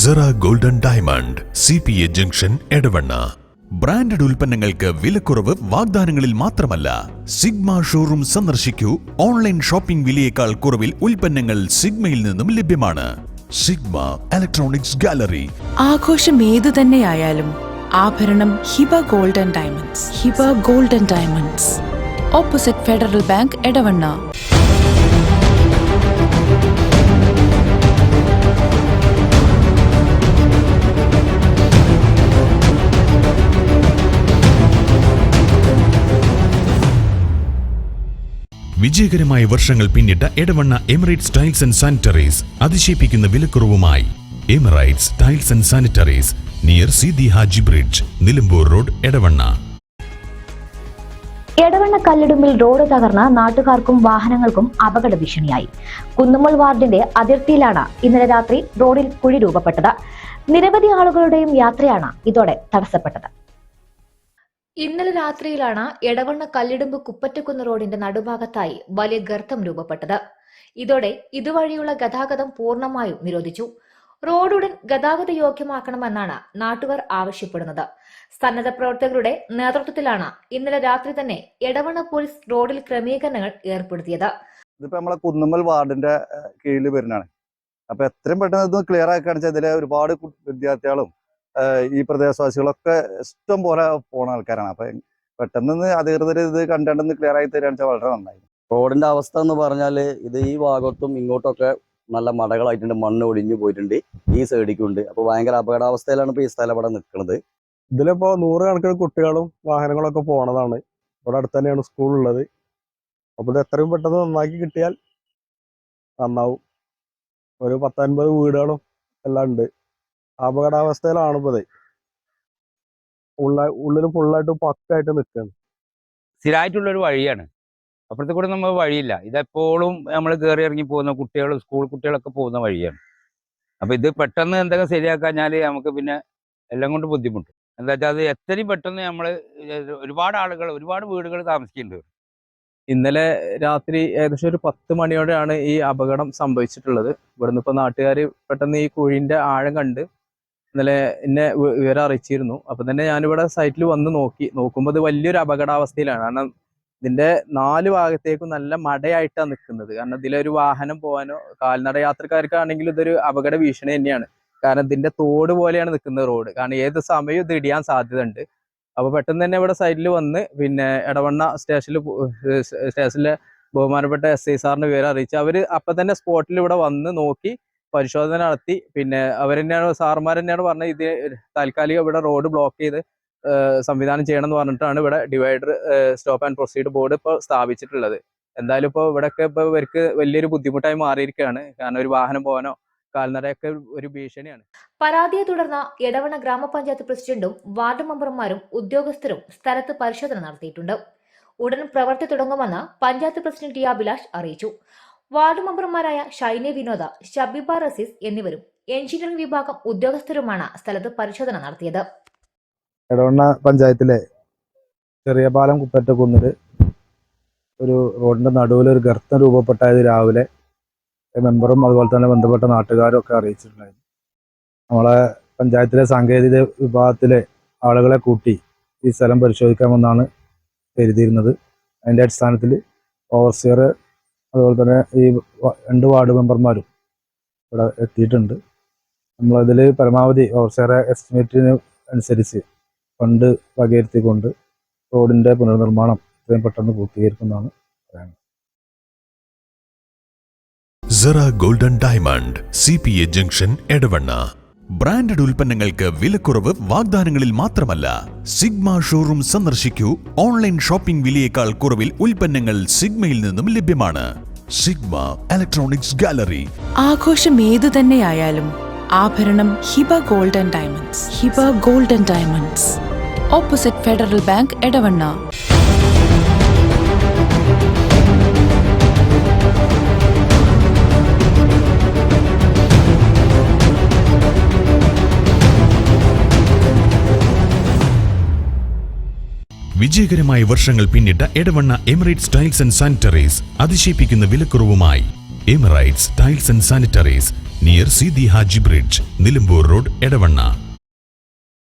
Zara Golden Diamond, CPA Junction, Edavanna. Branded ഉൽപ്പന്നങ്ങൾക്ക് വിലക്കുറവ് വാഗ്ദാനങ്ങളിൽ മാത്രമല്ല. സിഗ്മ ഷോറൂം സന്ദർശിക്കൂ. ഓൺലൈൻ ഷോപ്പിംഗ് വിലയേക്കാൾ കുറവിൽ ഉൽപ്പന്നങ്ങൾ സിഗ്മയിൽ നിന്നും ലഭ്യമാണ്. Sigma Electronics Gallery. ആഘോഷം ഏതു തന്നെയായാലും ആഭരണം Hiba Golden Diamonds. Hiba Golden Diamonds, opposite Federal Bank, Edavanna. വിജയകരമായ വർഷങ്ങൾ പിന്നിട്ട Edavanna Emirates Tiles and Sanitaries അതിശയിപ്പിക്കുന്ന വിലക്കുറവുമായി. Emirates Tiles and Sanitaries, near Sidi Haji bridge, Nilambur Road, Edavanna. Edavanna കല്ലിടുമ്പിൽ റോഡ് തകർന്ന നാട്ടുകാർക്കും വാഹനങ്ങൾക്കും അപകട ഭീഷണിയായി. കുന്നുമ്മൽ വാർഡിന്റെ അതിർത്തിയിലാണ് ഇന്നലെ രാത്രി റോഡിൽ കുഴി രൂപപ്പെട്ടത്. നിരവധി ആളുകളുടെയും യാത്രയാണ് ഇതോടെ തടസ്സപ്പെട്ടത്. ഇന്നലെ രാത്രിയിലാണ് എടവണ്ണ കല്ലിടുമ്പ് കുപ്പറ്റക്കുന്ന് റോഡിന്റെ നടുഭാഗത്തായി വലിയ ഗർത്തം രൂപപ്പെട്ടത്. ഇതോടെ ഇതുവഴിയുള്ള ഗതാഗതം പൂർണ്ണമായും നിരോധിച്ചു. റോഡുടൻ ഗതാഗത യോഗ്യമാക്കണമെന്നാണ് നാട്ടുകാർ ആവശ്യപ്പെടുന്നത്. സന്നദ്ധ പ്രവർത്തകരുടെ നേതൃത്വത്തിലാണ് ഇന്നലെ രാത്രി തന്നെ എടവണ്ണ പോലീസ് റോഡിൽ ക്രമീകരണങ്ങൾ ഏർപ്പെടുത്തിയത്. ഇതിപ്പോ നമ്മളെ കുന്നുമ്മൽ വാർഡിന്റെ കീഴിൽ വരുന്നതാണ്. അപ്പൊ എത്രയും പെട്ടെന്ന് ഇത് ക്ലിയർ ആക്കുകയാണെന്ന് വെച്ചാൽ ഇതിലെ ഒരുപാട് വിദ്യാർത്ഥികളും ഈ പ്രദേശവാസികളൊക്കെ ഇഷ്ടം പോലെ പോണ ആൾക്കാരാണ്. അപ്പൊ പെട്ടെന്ന് അധികൃതർ ഇത് കണ്ടുകൊണ്ടൊന്ന് ക്ലിയർ ആയി തരാന്ന് വെച്ചാൽ വളരെ നന്നായി. റോഡിന്റെ അവസ്ഥ എന്ന് പറഞ്ഞാല് ഇത് ഈ ഭാഗത്തും ഇങ്ങോട്ടൊക്കെ നല്ല മടകളായിട്ടുണ്ട്, മണ്ണ് ഒടിഞ്ഞു പോയിട്ടുണ്ട്, ഈ സൈഡിക്കുണ്ട്. അപ്പൊ ഭയങ്കര അപകടാവസ്ഥയിലാണ് ഇപ്പൊ ഈ സ്ഥലം ഇവിടെ നിൽക്കുന്നത്. ഇതിലിപ്പോ 100 കണക്കിന് കുട്ടികളും വാഹനങ്ങളൊക്കെ പോണതാണ്. ഇവിടെ അടുത്ത് തന്നെയാണ് സ്കൂൾ ഉള്ളത്. അപ്പൊ ഇത് എത്രയും പെട്ടെന്ന് നന്നാക്കി കിട്ടിയാൽ നന്നാവും. ഒരു 10-50 വീടുകളും എല്ലാം ഉണ്ട്. അപകടാവസ്ഥയിലാണ് ഇപ്പത്. ഉള്ളിൽ ഫുള്ളായിട്ട് പക്കായിട്ട് നിൽക്കുകയാണ്. സ്ഥിരമായിട്ടുള്ളൊരു വഴിയാണ്. അപ്പുറത്തെ കൂടെ നമുക്ക് വഴിയില്ല. ഇതെപ്പോഴും നമ്മൾ കയറി ഇറങ്ങി പോകുന്ന കുട്ടികൾ, സ്കൂൾ കുട്ടികളൊക്കെ പോകുന്ന വഴിയാണ്. അപ്പൊ ഇത് പെട്ടെന്ന് എന്തെങ്കിലും ശരിയാക്കാഞ്ഞാൽ നമുക്ക് പിന്നെ എല്ലാം കൊണ്ട് ബുദ്ധിമുട്ട്. എന്താ വെച്ചാൽ അത് എത്രയും പെട്ടെന്ന് നമ്മൾ ഒരുപാട് ആളുകൾ, ഒരുപാട് വീടുകൾ താമസിക്കുന്നുണ്ട്. ഇന്നലെ രാത്രി ഏകദേശം ഒരു 10 മണിയോടെയാണ് ഈ അപകടം സംഭവിച്ചിട്ടുള്ളത്. ഇവിടുന്ന് ഇപ്പൊ നാട്ടുകാർ പെട്ടെന്ന് ഈ കുഴിന്റെ ആഴം കണ്ട് ഇന്നലെ എന്നെ വിവരം അറിയിച്ചിരുന്നു. അപ്പൊ തന്നെ ഞാനിവിടെ സൈറ്റിൽ വന്ന് നോക്കുമ്പോൾ ഇത് വലിയൊരു അപകടാവസ്ഥയിലാണ്. കാരണം ഇതിന്റെ 4 ഭാഗത്തേക്കും നല്ല മടയായിട്ടാണ് നിൽക്കുന്നത്. കാരണം ഇതിലൊരു വാഹനം പോകാനോ കാൽനട യാത്രക്കാർക്കാണെങ്കിലും ഇതൊരു അപകട ഭീഷണി തന്നെയാണ്. കാരണം ഇതിന്റെ തോട് പോലെയാണ് നിൽക്കുന്നത് റോഡ്. കാരണം ഏത് സമയവും ഇത് ഇടിയാൻ സാധ്യത ഉണ്ട്. അപ്പൊ പെട്ടെന്ന് തന്നെ ഇവിടെ സൈഡിൽ വന്ന് പിന്നെ എടവണ്ണ സ്റ്റേഷനിലെ ബഹുമാനപ്പെട്ട SI സാറിന് വിവരം അറിയിച്ചു. അവര് അപ്പൊ തന്നെ സ്പോട്ടിൽ ഇവിടെ വന്ന് നോക്കി പരിശോധന നടത്തി. പിന്നെ സാറുമാർ തന്നെയാണ് പറഞ്ഞത് ഇത് താൽക്കാലികം ഇവിടെ റോഡ് ബ്ലോക്ക് ചെയ്ത് സംവിധാനം ചെയ്യണം എന്ന് പറഞ്ഞിട്ടാണ് ഇവിടെ divider stop and proceed board ഇപ്പോൾ സ്ഥാപിച്ചിട്ടുള്ളത്. എന്തായാലും ഇപ്പോൾ ഇവിടെയൊക്കെ ഇപ്പോൾ ഇവർക്ക് വലിയൊരു ബുദ്ധിമുട്ടായി മാറിയിരിക്കുകയാണ്. കാരണം ഒരു വാഹനം പോകാനോ കാൽനടയൊക്കെ ഒരു ഭീഷണിയാണ്. പരാതിയെ തുടർന്ന് എടവണ്ണ ഗ്രാമപഞ്ചായത്ത് പ്രസിഡന്റും വാർഡ് മെമ്പർമാരും ഉദ്യോഗസ്ഥരും സ്ഥലത്ത് പരിശോധന നടത്തിയിട്ടുണ്ട്. ഉടൻ പ്രവൃത്തി തുടങ്ങുമെന്ന് പഞ്ചായത്ത് പ്രസിഡന്റ് ടി അഭിലാഷ് അറിയിച്ചു. വാർഡ് മെമ്പർമാരായ ഷൈനി വിനോദ, ഷബീബ റസീസ് എന്നിവരും എഞ്ചിനീയറിംഗ് വിഭാഗം ഉദ്യോഗസ്ഥരുമാണ് സ്ഥലത്ത് പരിശോധന നടത്തിയത്. എടവണ്ണ പഞ്ചായത്തിലെ ചെറിയ പാലം കുപ്പറ്റക്കുന്നിൽ ഒരു റോഡിന്റെ നടുവിൽ ഒരു ഗർത്തം രൂപപ്പെട്ടായത് രാവിലെ മെമ്പറും അതുപോലെ തന്നെ ബന്ധപ്പെട്ട നാട്ടുകാരും ഒക്കെ അറിയിച്ചിട്ടുണ്ടായിരുന്നു. നമ്മളെ പഞ്ചായത്തിലെ സാങ്കേതിക വിഭാഗത്തിലെ ആളുകളെ കൂട്ടി ഈ സ്ഥലം പരിശോധിക്കാമെന്നാണ് കരുതിയിരുന്നത്. അതിൻ്റെ അടിസ്ഥാനത്തിൽ ഓവർസിയർ അതുപോലെ തന്നെ ഈ 2 വാർഡ് മെമ്പർമാരും ഇവിടെ എത്തിയിട്ടുണ്ട്. നമ്മളതിൽ പരമാവധി ഓവർസിയറെ എസ്റ്റിമേറ്റിന് അനുസരിച്ച് ഫണ്ട് വകയിരുത്തിക്കൊണ്ട് റോഡിൻ്റെ പുനർനിർമ്മാണം എത്രയും പെട്ടെന്ന് പൂർത്തീകരിക്കുന്നതാണ് പറയുന്നത്. Zara Golden Diamond, CPA Junction, എടവണ്ണ. ബ്രാൻഡഡ് ഉൽപ്പന്നങ്ങൾക്ക് വിലക്കുറവ് വാഗ്ദാനങ്ങളിൽ മാത്രമല്ല. സിഗ്മ ഷോറൂം സന്ദർശിക്കൂ. ഓൺലൈൻ ഷോപ്പിംഗ് വിലയേക്കാൾ കുറവിൽ ഉൽപ്പന്നങ്ങൾ സിഗ്മയിൽ നിന്നും ലഭ്യമാണ്. Sigma Electronics Gallery. ആഘോഷം ഏതു തന്നെയായാലും ആഭരണം Hiba Golden Diamonds. Hiba Golden Diamonds, opposite Federal Bank, Edavanna. വിജയകരമായ വർഷങ്ങൾ പിന്നിട്ട Edavanna Emirates Tiles and Sanitaries അതിശയിപ്പിക്കുന്ന വിലക്കുറവുമായി. Emirates Tiles and Sanitaries near Sidi Haji Bridge, Nilambur Road, Edavana.